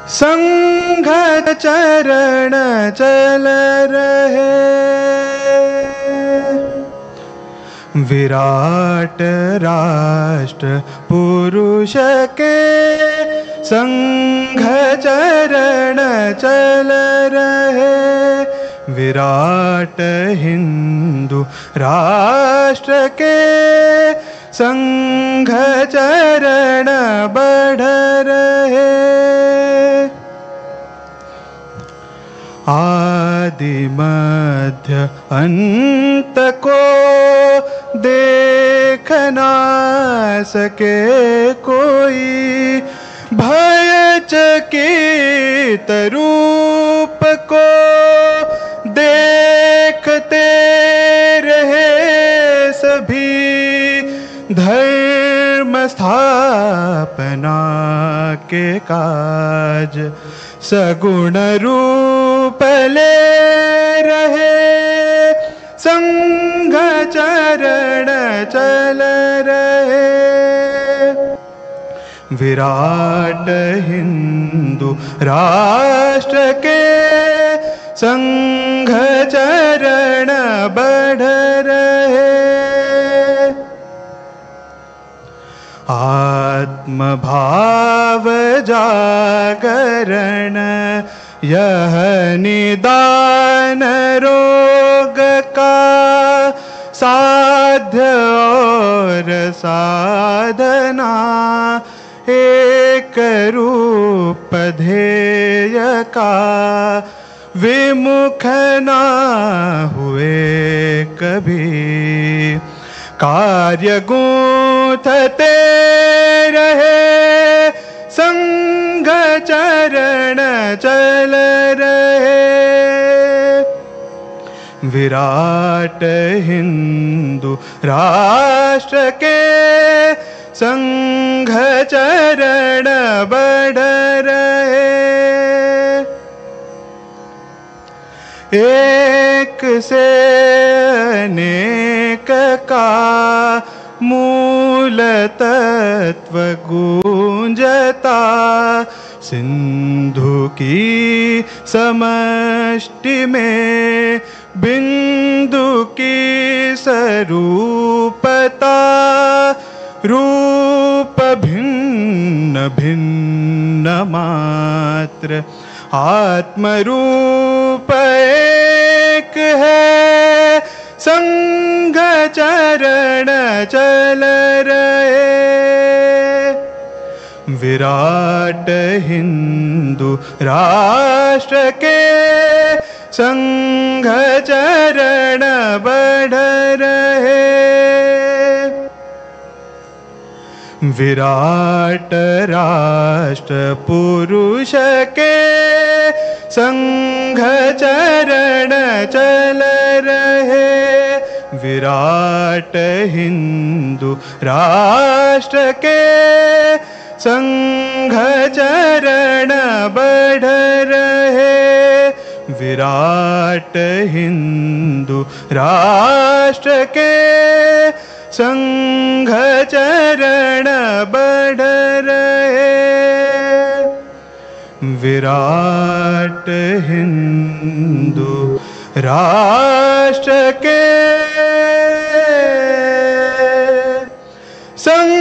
संघ चरण चल रहे, विराट राष्ट्र पुरुष के संघ चरण चल रहे, विराट हिंदू राष्ट्र के संघ चरण बढ़ रहे। आदि मध्य अंत को देख ना सके कोई, भय चकित रूप को देखते रहे सभी, धर्म स्थापना के काज सगुण रूप ले रहे, संघ चरण चल रहे, विराट हिंदू राष्ट्र के संघ चरण बढ़ रहे। आत्म भाव जागरण यह निदान रोग का साध्य और साधना, एक रूप ध्येय का विमुख ना हुए कभी, कार्य गूंथते रहे, संघ चरण चल रहे, विराट हिंदू राष्ट्र के संघ चरण बढ़ रहे। एक से अनेक का मूल तत्व गूंजता, सिंधु की समष्टि में बिंदु की स्वरूपता, रूप भिन्न भिन्न मात्र आत्म रूप एक है, संघ चरण चल रहे, विराट हिंदू राष्ट्र के संघ चरण बढ़ रहे, विराट राष्ट्र पुरुष के संघ चरण चल रहे, विराट हिंदू राष्ट्र के संघ चरण बढ़ रहे, विराट हिंदू राष्ट्र के संघ चरण बढ़ रहे, विराट हिंदू राष्ट्र के संघ